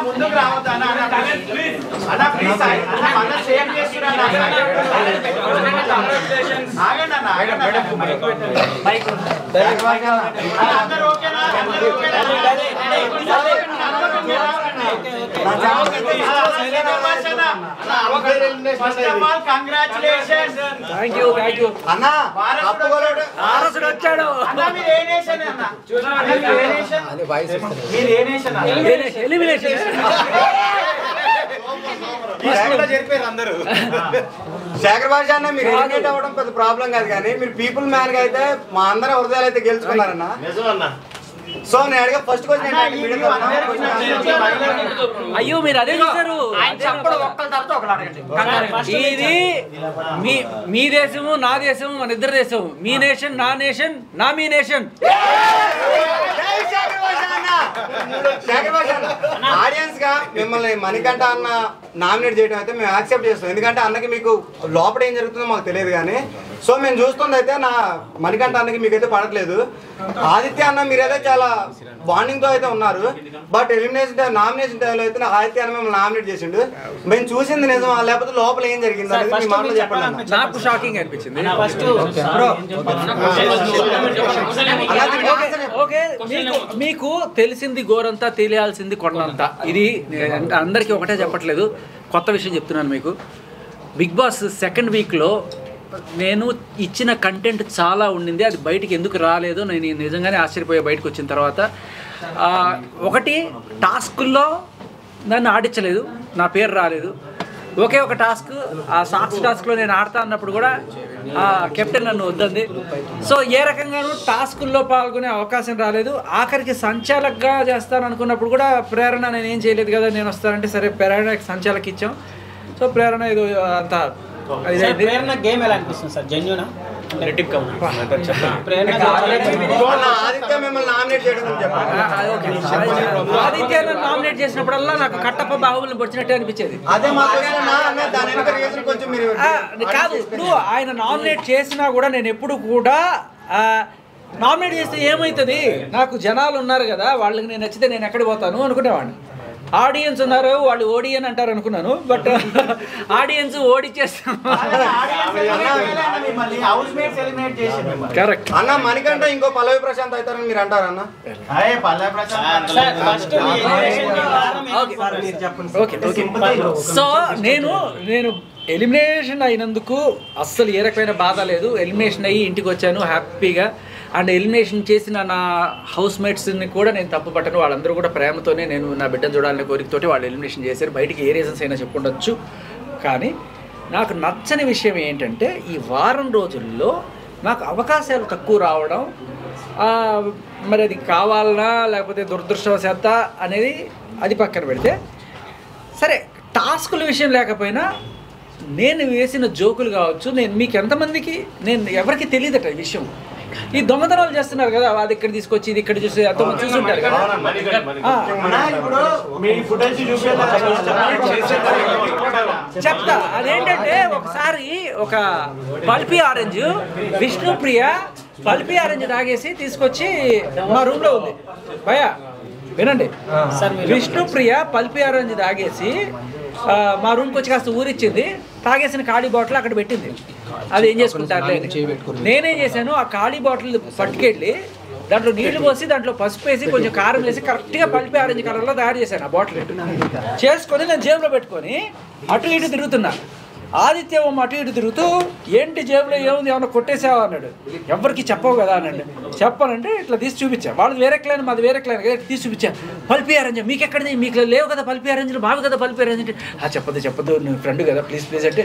ముందుకు రావద్దు అన్న అన్న ప్లీజ్ అన్న మన సేమ్ చేస్తున్నా ఆగండి అన్న మైక్ అందరూ ఓకేనా అందరూ ఓకేనా first of all congratulations thank you అన్న వారసుడు వచ్చాడు అన్న మీరు ఏ నేషన్ అన్న మీరు ఏ నేషన్ ఎలిమినేషన్ చెప్పారు అందరూ శేఖర్ భాష అన్న మీరు ఎలిమినేట్ అవ్వడం పెద్ద ప్రాబ్లం కాదు కానీ మీరు పీపుల్ మ్యాన్ గా అయితే మా అందరి హృదయాలు అయితే గెలుచుకున్నారన్న సో నేను అడిగా ఫస్ట్ క్వశ్చన్ అయ్యో మీరు అదే చూసారు ఇది మీ దేశము నా దేశము మన ఇద్దరు దేశము మీ నేషన్ నా నేషన్ నా మీ నేషన్ ఆడియన్స్ గా మిమ్మల్ని మణికంఠ అన్న నామినేట్ చేయడం అయితే మేము యాక్సెప్ట్ చేస్తాం ఎందుకంటే అన్నకి మీకు లోపల ఏం జరుగుతుందో మాకు తెలియదు కానీ సో మేము చూస్తుంది అయితే నా మణికంఠ అన్నకి మీకైతే పడట్లేదు ఆదిత్య అన్న మీరైతే చాలా బాండింగ్ తో అయితే ఉన్నారు బట్ ఎలిమినేషన్ నామినేషన్ టైంలో అయితే నాకు ఆదిత్య అన్న మిమ్మల్ని నామినేట్ చేసిండు మేము చూసింది నిజం లేకపోతే లోపల ఏం జరిగింది అనేది మీ మాటలో చెప్పండి నాకు షాకింగ్ అనిపించింది ఓకే మీకు తెలిసింది గోరంతా తెలియాల్సింది కొండంతా ఇది అందరికీ ఒకటే చెప్పట్లేదు కొత్త విషయం చెప్తున్నాను మీకు బిగ్ బాస్ సెకండ్ వీక్లో నేను ఇచ్చిన కంటెంట్ చాలా ఉండింది అది బయటికి ఎందుకు రాలేదో నేను నిజంగానే ఆశ్చర్యపోయే బయటకు వచ్చిన తర్వాత ఒకటి టాస్కుల్లో నన్ను ఆడించలేదు నా పేరు రాలేదు ఒకే ఒక టాస్క్ ఆ సాక్స్ టాస్క్లో నేను ఆడతా అన్నప్పుడు కూడా కెప్టెన్ నన్ను వద్దంది సో ఏ రకంగానూ టాస్కుల్లో పాల్గొనే అవకాశం రాలేదు ఆఖరికి సంచాలకగా చేస్తాను అనుకున్నప్పుడు కూడా ప్రేరణ నేను ఏం చేయలేదు కదా నేను వస్తానంటే సరే ప్రేరణకి సంచాలకి ఇచ్చాం సో ప్రేరణ ఏదో అంతా ప్రేరణ గేమ్ ఎలా అనిపిస్తుంది సార్ జెన్యూనా ఆదిత్య నామినేట్ చేసినప్పుడల్లా నాకు కట్టప్ప బాహుబలిని పొడిచినట్టే అనిపించేది కాదు ఇప్పుడు ఆయన నామినేట్ చేసినా కూడా నేను ఎప్పుడు కూడా నామినేట్ చేస్తే ఏమవుతుంది నాకు జనాలు ఉన్నారు కదా వాళ్ళకి నేను నచ్చితే నేను ఎక్కడికి పోతాను అనుకునేవాడిని ఆడియన్స్ ఉన్నారు వాళ్ళు ఓడియన్ అంటారు అనుకున్నాను బట్ ఆడియన్స్ ఓడిచ్చేస్తాం కరెక్ట్ అన్న మణికంఠ ఇంకో పల్లవి ప్రశాంత్ అవుతారని మీరు అంటారన్న సో నేను ఎలిమినేషన్ అయినందుకు అస్సలు ఏ రకమైన బాధ లేదు ఎలిమినేషన్ అయ్యి ఇంటికి వచ్చాను హ్యాపీగా అండ్ ఎలిమినేషన్ చేసిన నా హౌస్ మేట్స్ని కూడా నేను తప్పు పట్టను వాళ్ళందరూ కూడా ప్రేమతోనే నేను నా బిడ్డను చూడాలనే కోరికతోటి వాళ్ళు ఎలిమినేషన్ చేశారు బయటికి ఏ రీజన్స్ అయినా చెప్పుకుండొచ్చు కానీ నాకు నచ్చని విషయం ఏంటంటే ఈ వారం రోజుల్లో నాకు అవకాశాలు తక్కువ రావడం మరి అది కావాలనా లేకపోతే దురదృష్టవశాత్త అనేది అది పక్కన పెడితే సరే టాస్కుల విషయం లేకపోయినా నేను వేసిన జోకులు కావచ్చు నేను మీకు ఎంతమందికి నేను ఎవరికి తెలియదట ఈ విషయం ఈ దొంగతనాలు చేస్తున్నారు కదా అది ఇక్కడ తీసుకొచ్చి ఇది ఇక్కడ చూసి ఎంతమంది చూసుంటారు కదా చెప్తా అదేంటంటే ఒకసారి ఒక pulpy orange Vishnupriya pulpy orange తాగేసి తీసుకొచ్చి మా రూమ్ లో ఉంది భయ వినండి విష్ణుప్రియ పల్పీ ఆరెంజ్ తాగేసి మా రూమ్కి వచ్చి కాస్త ఊరిచ్చింది తాగేసిన ఖాళీ బాటిల్ అక్కడ పెట్టింది అది ఏం చేసుకుంటారు నేనేం చేశాను ఆ ఖాళీ బాటిల్ పట్టుకెళ్ళి దాంట్లో నీళ్లు పోసి దాంట్లో పసుపు వేసి కొంచెం కారం వేసి కరెక్ట్గా పల్పి ఆరెంజ్ కలర్లో తయారు చేశాను ఆ బాటిల్ చేసుకొని నేను జేబులో పెట్టుకొని అటు ఇటు తిరుగుతున్నా ఆదిత్య అటు ఇటు తిరుగుతూ ఏంటి జేబులో ఏముంది ఏమన్నా కొట్టేసావా అన్నాడు ఎవరికి చెప్పవు కదా అన్నాడు చెప్పానంటే ఇట్లా తీసి చూపించా వాళ్ళది వేరే క్లైన్ మాది వేరే క్లైన్ కదా తీసి చూపించా పల్పీ ఆరెంజ్ మీకు ఎక్కడిది మీకు లేవు కదా పల్పీ ఆరెంజ్లు బావి కదా పల్పీ ఆరెంజ్ అంటే చెప్పదు నువ్వు ఫ్రెండ్ కదా ప్లీజ్ అంటే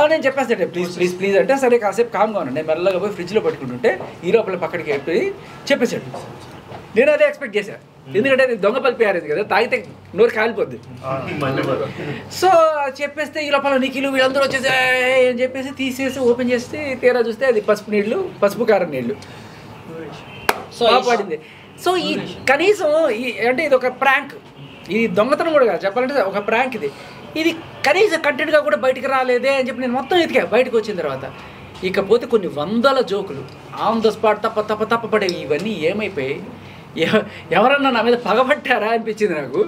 నేను చెప్పేస్తాడే ప్లీజ్ అంటే సరే కాసేపు కామ్గా ఉన్నాను నేను మెల్లగా పోయి ఫ్రిడ్జ్లో పెట్టుకుంటుంటే ఈ లోపల పక్కడికి వెళ్ళి చెప్పేశాడు నేను అదే ఎక్స్పెక్ట్ చేశాను ఎందుకంటే అది దొంగ పల్పి ఆరేది కదా తాగితే నోరు కాలిపోద్ది సో చెప్పేస్తే ఈ లోపల నిఖిలు వీళ్ళందరూ వచ్చేసి అని చెప్పేసి తీసేసి ఓపెన్ చేస్తే తీరా చూస్తే అది పసుపు కారం నీళ్ళు పడింది సో ఈ కనీసం అంటే ఇది ఒక ప్రాంక్ ఈ దొంగతనం కూడా కాదు చెప్పాలంటే ఒక ప్రాంక్ ఇది కనీసం కంటెంట్గా కూడా బయటకు రాలేదే అని చెప్పి నేను మొత్తం ఎతికా బయటకు వచ్చిన తర్వాత ఇకపోతే కొన్ని వందల జోకులు ఆన్ ద స్పాట్ తప్ప పడే ఇవన్నీ ఏమైపోయి ఎవరన్నా నా మీద పగబట్టారా అనిపించింది నాకు.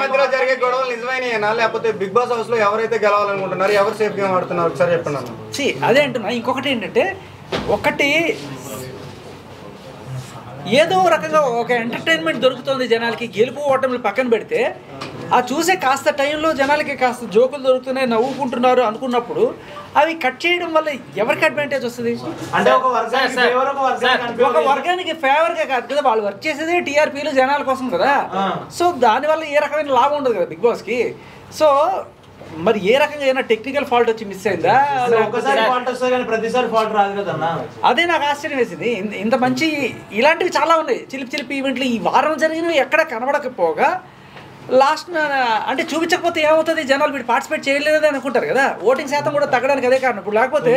మధ్యలో జరిగే గొడవలు నిజమైనా లేకపోతే బిగ్ బాస్ హౌస్ లో ఎవరైతే గెలవాలనుకుంటున్నారు, ఎవరు సేఫ్ గేమ్ ఆడుతున్నారు ఒకసారి చెప్పండి. అదే అంటున్నా. ఇంకొకటి ఏంటంటే, ఒకటి ఏదో రకంగా ఒక ఎంటర్టైన్మెంట్ దొరుకుతుంది జనాలకి, గెలుపు ఓటములు పక్కన పెడితే ఆ చూసే కాస్త టైంలో జనాలకి కాస్త జోకులు దొరుకుతున్నాయి, నవ్వుకుంటున్నారు అనుకున్నప్పుడు అవి కట్ చేయడం వల్ల ఎవరికి అడ్వాంటేజ్ వస్తుంది? అంటే ఒక వర్గానికి ఫేవర్గా కాదు కదా, వాళ్ళు వర్క్ చేసేది టీఆర్పీలు జనాల కోసం కదా. సో దానివల్ల ఏ రకమైన లాభం ఉండదు కదా బిగ్ బాస్కి. సో మరి ఏ రకంగా ఏమైనా టెక్నికల్ ఫాల్ట్ వచ్చి మిస్ అయిందా? ప్రతిసారి ఫాల్ట్ రాదు కదన్నా. అదే నాకు ఆశ్చర్యం వేసింది. ఇంత మంచి ఇలాంటివి చాలా ఉన్నాయి, చిలిపి ఈవెంట్లు ఈ వారం జరిగినవి ఎక్కడ కనబడకపోగా లాస్ట్ అంటే చూపించకపోతే ఏమవుతుంది, జనాలు వీడు పార్టిసిపేట్ చేయలేదని అనుకుంటారు కదా. ఓటింగ్ శాతం కూడా తగ్గడానికి అదే కారణం. ఇప్పుడు లేకపోతే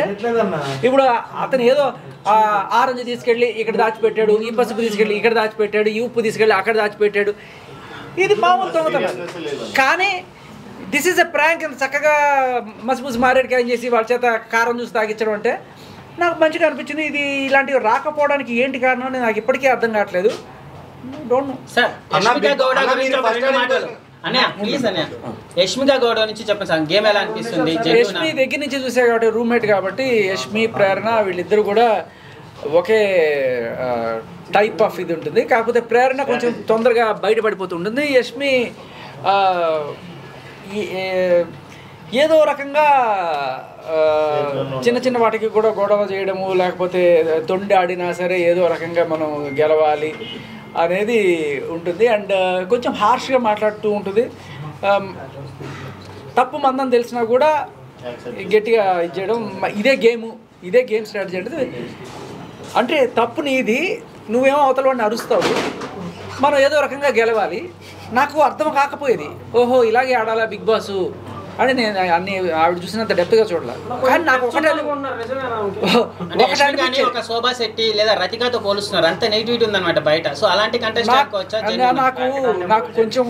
ఇప్పుడు అతను ఏదో ఆరెంజ్ తీసుకెళ్ళి ఇక్కడ దాచిపెట్టాడు, ఈ పసుపు తీసుకెళ్ళి ఇక్కడ దాచిపెట్టాడు, ఈ ఉప్పు తీసుకెళ్ళి అక్కడ దాచిపెట్టాడు, ఇది మామూలు దొంగతనం. కానీ దిస్ ఈజ్ ఎ ప్రాంక్. చక్కగా మసిపూసి మారేడుకాయ చేసి వాళ్ళ చేత కారం చూసి తాగించడం అంటే నాకు మంచిగా అనిపించింది. ఇది ఇలాంటివి రాకపోవడానికి ఏంటి కారణం అని నాకు ఇప్పటికీ అర్థం కావట్లేదు. యష్మిక గౌడ నుంచి చెప్పండి సార్, గేమ్ ఎలా అనిపిస్తుంది? యష్మి దగ్గర నుంచి చూసా కాబట్టి, రూమ్మేట్ కాబట్టి, యష్మి ప్రేరణ వీళ్ళిద్దరు కూడా ఒకే టైప్ ఆఫ్ ఇది ఉంటుంది. కాకపోతే ప్రేరణ కొంచెం తొందరగా బయటపడిపోతుంటుంది. యష్మి ఏదో రకంగా చిన్న చిన్న వాటికి కూడా గొడవ చేయడము, లేకపోతే తొండి ఆడినా సరే ఏదో రకంగా మనం గెలవాలి అనేది ఉంటుంది. అండ్ కొంచెం హార్ష్గా మాట్లాడుతూ ఉంటుంది. తప్పు మందని తెలిసినా కూడా గట్టిగా ఇది చేయడం, ఇదే గేమ్ స్టార్ట్ చేయడం. అంటే తప్పు నీది, నువ్వేమో అవతల వాడిని అరుస్తావు, మనం ఏదో రకంగా గెలవాలి. నాకు అర్థం కాకపోయేది, ఓహో ఇలాగే ఆడాలా బిగ్ బాస్ అని. నేను అన్ని ఆవిడ చూసినంత డెప్త్గా చూడాలి. కానీ నాకు ఒక శోభా శెట్టి లేదా రతికాతో పోలుస్తున్నారు, అంత నెగిటివిటీ ఉందన్నమాట బయట. సో అలాంటి నాకు కొంచెం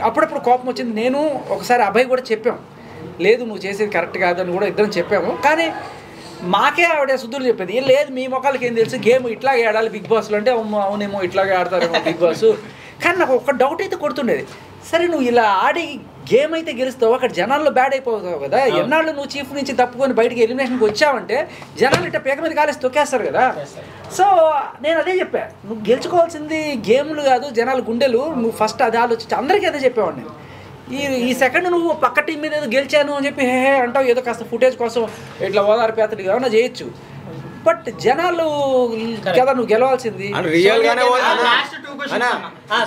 అప్పుడప్పుడు కోపం వచ్చింది. నేను ఒకసారి అభయ్ కూడా చెప్పాం, లేదు నువ్వు చేసేది కరెక్ట్ కాదని కూడా ఇద్దరం చెప్పాము. కానీ మాకే ఆవిడ శుద్ధులు చెప్పేది, లేదు మీ మొక్కలకి ఏం తెలుసు, గేమ్ ఇట్లాగే ఆడాలి బిగ్ బాస్లో అంటే అవునేమో ఇట్లాగే ఆడతారేమో బిగ్ బాస్. కానీ నాకు ఒక డౌట్ అయితే కొడుతుండేది, సరే నువ్వు ఇలా ఆడి గేమ్ అయితే గెలుస్తావు, అక్కడ జనాల్లో బ్యాడ్ అయిపోతావు కదా. ఎన్నాళ్ళు నువ్వు చీఫ్ నుంచి తప్పుకొని బయటికి ఎలిమినేషన్కి వచ్చావంటే జనాలు ఇట్లా పేక మీద కాలేసి తొక్కేస్తారు కదా. సో నేను అదే చెప్పా, నువ్వు గెలుచుకోవాల్సింది గేమ్లు కాదు జనాల గుండెలు, నువ్వు ఫస్ట్ అది ఆలోచించి అందరికీ అదే చెప్పేవాడిని. ఈ సెకండ్ నువ్వు పక్క టీం మీద ఏదో గెలిచాను అని చెప్పి హే అంటావు, ఏదో కాస్త ఫుటేజ్ కోసం ఇట్లా ఓదార్పేతలు ఏమన్నా చేయొచ్చు. బట్ జనాలు కదా నువ్వు గెలవాల్సింది.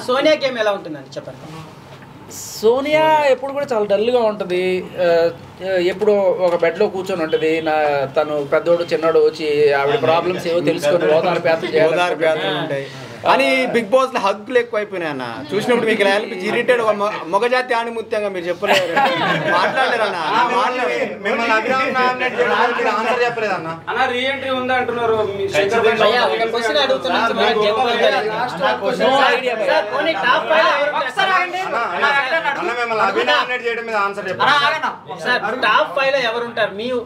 సోనియా గేమ్ ఎలా ఉంటుందని చెప్పండి. సోనియా ఎప్పుడు కూడా చాలా డల్గా ఉంటుంది. ఎప్పుడు ఒక బెడ్లో కూర్చొని ఉంటుంది. తను పెద్దోడు చిన్నోడు వచ్చి ఆవిడ ప్రాబ్లమ్స్ ఏవో తెలుసుకొని ఓదార్పేతలు ఉంటాయి. అని బిగ్ బాస్ లో హగ్గులు ఎక్కువైపోయినాయి అన్న. చూసినప్పుడు మీకు ఇరిటేట్ మొగజాతి ఆణిముత్యంగా మీరు చెప్పలేరు, మాట్లాడలేరు అన్న.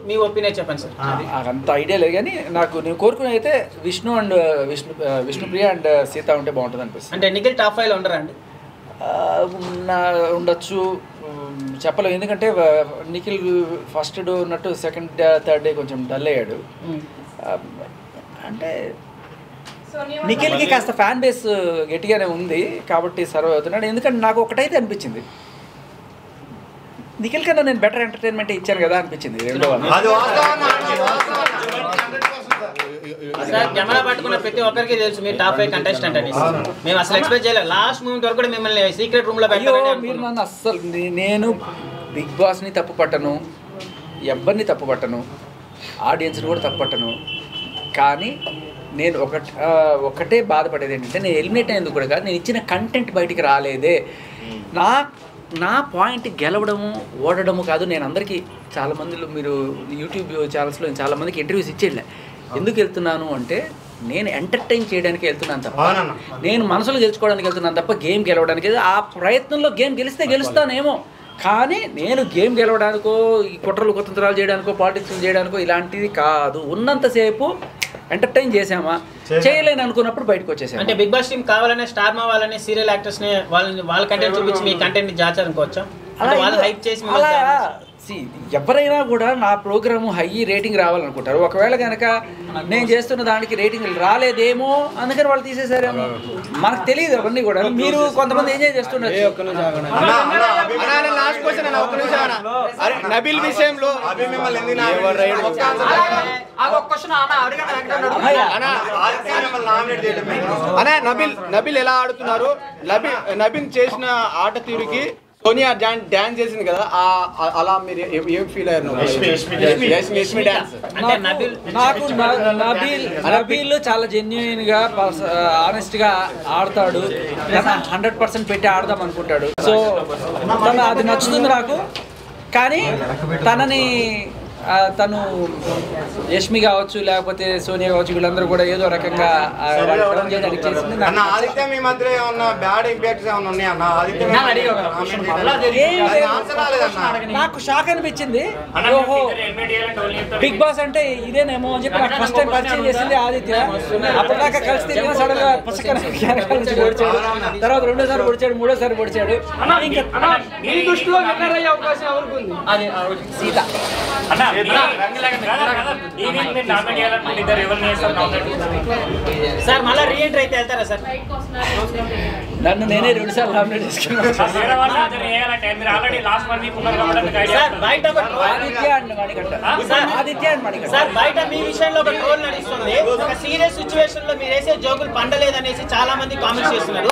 మీ ఒపీనియన్ చెప్పండి సార్. అంత ఐడియా లేదు కానీ నాకు నేను కోరుకునే అయితే విష్ణుప్రియ అండ్ సీత ఉంటే బాగుంటుంది అనిపిస్తుంది. అంటే నిఖిల్ టాప్ 5 లో ఉండరా అండి? ఉండొచ్చు, చెప్పలేము. ఎందుకంటే నిఖిల్ ఫస్ట్ డే ఉన్నట్టు సెకండ్ థర్డ్ డే కొంచెం డల్ అయ్యాడు. అంటే నిఖిల్కి కాస్త ఫ్యాన్ బేస్ గట్టిగానే ఉంది కాబట్టి సర్వ్ అవుతున్నాడు. ఎందుకంటే నాకు ఒకటైతే అనిపించింది, నిఖిల్ కన్నా నేను బెటర్ ఎంటర్టైన్మెంట్ ఇచ్చాను కదా అనిపించింది. కెమెరా పట్టుకున్న ప్రతి ఒక్కరికి తెలుసు మీరు టాప్ 5 కంటెస్టెంట్ అని. మేము అసలు ఎక్స్పెక్ట్ చేయలేదు. లాస్ట్ మూమెంట్ వరకు కూడా మిమ్మల్ని సీక్రెట్ రూమ్ లో మీరు నన్ను అస్సలు, నేను బిగ్ బాస్ని తప్పు పట్టను, ఎవరిని తప్పు పట్టను, ఆడియన్స్ని కూడా తప్పు పట్టను. కానీ నేను ఒకటే బాధపడేది ఏంటంటే, నేను ఎలిమినేట్ అయ్యేందుకు కూడా కాదు, నేను ఇచ్చిన కంటెంట్ బయటికి రాలేదే. నా పాయింట్ గెలవడము ఓడడము కాదు. నేను అందరికీ చాలామంది మీరు యూట్యూబ్ ఛానల్స్లో చాలామందికి ఇంటర్వ్యూస్ ఇచ్చేళ్ళే. ఎందుకు వెళ్తున్నాను అంటే నేను ఎంటర్టైన్ చేయడానికి వెళ్తున్నాను తప్ప, నేను మనసులో గెలుచుకోవడానికి వెళ్తున్నాను తప్ప గేమ్ గెలవడానికి. ఆ ప్రయత్నంలో గేమ్ గెలిస్తే గెలుస్తానేమో, కానీ నేను గేమ్ గెలవడానికో ఈ కుట్రలు కుతంత్రాలు చేయడానికో పాలిటిక్స్ చేయడానికో ఇలాంటిది కాదు. ఉన్నంతసేపు ఎంటర్టైన్ చేసామా, చేయలేని అనుకున్నప్పుడు బయటకు వచ్చేసాము. అంటే బిగ్ బాస్ టీం కావాలనే స్టార్ మా వాళ్ళని సీరియల్ యాక్టర్స్ ని వాళ్ళ కంటెంట్ చూపించి మీ కంటెంట్ ని జాచారనుకోవచ్చా? అంటే వాళ్ళు హైప్ చేసి అలా ఎవరైనా కూడా నా ప్రోగ్రాము హై రేటింగ్ రావాలనుకుంటారు. ఒకవేళ కనుక నేను చేస్తున్న దానికి రేటింగ్ రాలేదేమో అందుకని వాళ్ళు తీసేసారేమో, మనకు తెలియదు అవన్నీ కూడా. మీరు కొంతమంది ఎంజాయ్ చేస్తున్నారు. నబిల్ విషయంలో నబిల్ ఎలా ఆడుతున్నారు, నబిల్ చేసిన ఆట తీరుకి సోనియా డాన్స్ చేసింది కదా, అలా మీరు ఏం ఫీల్ అయ్యారు? నాకు నబీల్ చాలా జెన్యున్ గా ఆనెస్ట్ గా ఆడతాడు, 100% పెట్టి ఆడదాం అనుకుంటాడు. సో అది నచ్చుతుంది నాకు. కానీ తను యష్మి కావచ్చు లేకపోతే సోనియా కావచ్చు వీళ్ళందరూ కూడా ఏదో రకంగా నాకు షాక్ అనిపించింది. ఓహో బిగ్ బాస్ అంటే ఇదేనేమో అని చెప్పి నాకు ఫస్ట్ టైం పరిచయం చేసింది ఆదిత్య. అప్పటిదాకా కలిసి తిరిగిన సడన్ గా పుస్తకం నుంచి పొడిచాడు, తర్వాత రెండోసారి పొడిచాడు, మూడోసారి పొడిచాడు. సీత సార్ మళ్ళీ రీఎంట్రీ అయితే వెళ్తారా సార్? నన్ను నేనే 2 సార్లు నామినేట్ చేసుకున్నాను. సార్ బయట మీ విషయంలో ఒక ట్రోల్ నడుస్తుంది. ఒక సీరియస్ సిచ్యువేషన్ లో మీరు వేసే జోకులు పండలేదనేసి చాలా మంది కామెంట్స్ చేస్తున్నారు.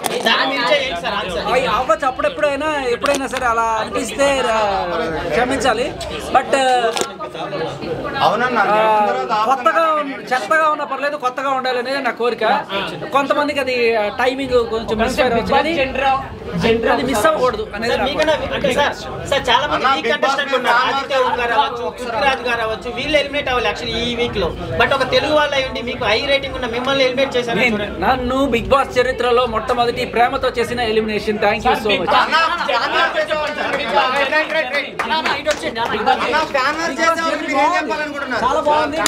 అవ్వచ్చు ఎప్పుడైనా సరే అలా అనిపిస్తే క్షమించాలి. బట్ కొత్తగా చెత్తగా ఉన్నా పర్లేదు, కొత్తగా ఉండాలి అనేది నా కోరిక. కొంతమందికి అది టైమింగ్ కొంచెం మిస్ అవ్వకూడదు అనేది. చాలా మంది కంటెస్టెంట్ ఉన్నారు, ఆదిత్య గారు అవ్వచ్చు, పృథ్వీరాజ్ గారు అవ్వచ్చు, వీళ్ళు ఎలిమినేట్ అవ్వాలి యాక్చువల్లీ ఈ వీక్ లో. బట్ ఒక తెలుగు వాళ్ళు అయ్యండి మీకు హై రేటింగ్ ఉన్న మిమ్మల్ని ఎలిమినేట్ చేశారు. నన్ను బిగ్ బాస్ చరిత్రలో మొట్టమొదటి ప్రేమతో చేసిన elimination. Thank you so much. చాలా బాగుంది.